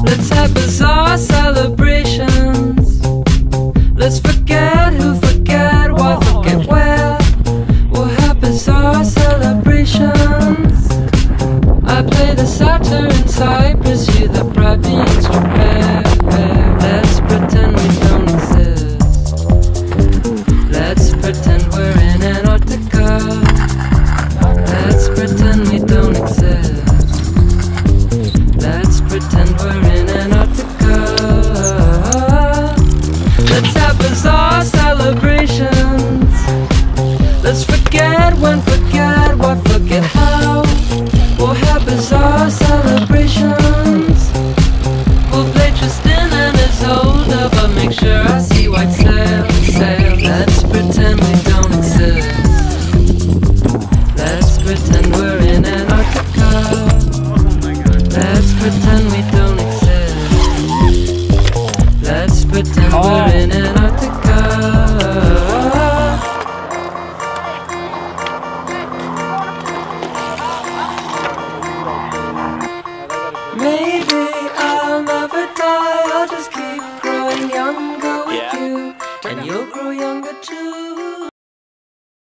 Let's have bizarre celebrations. Let's forget who forget what, forget where. We'll have bizarre celebrations. I play the satyr in Cyprus, you the bright beans prepare. Let's pretend we don't exist. Let's pretend we're in Antarctica. Let's pretend we don't exist. Let's pretend we're in Antarctica. Let's have bizarre celebrations. Let's forget when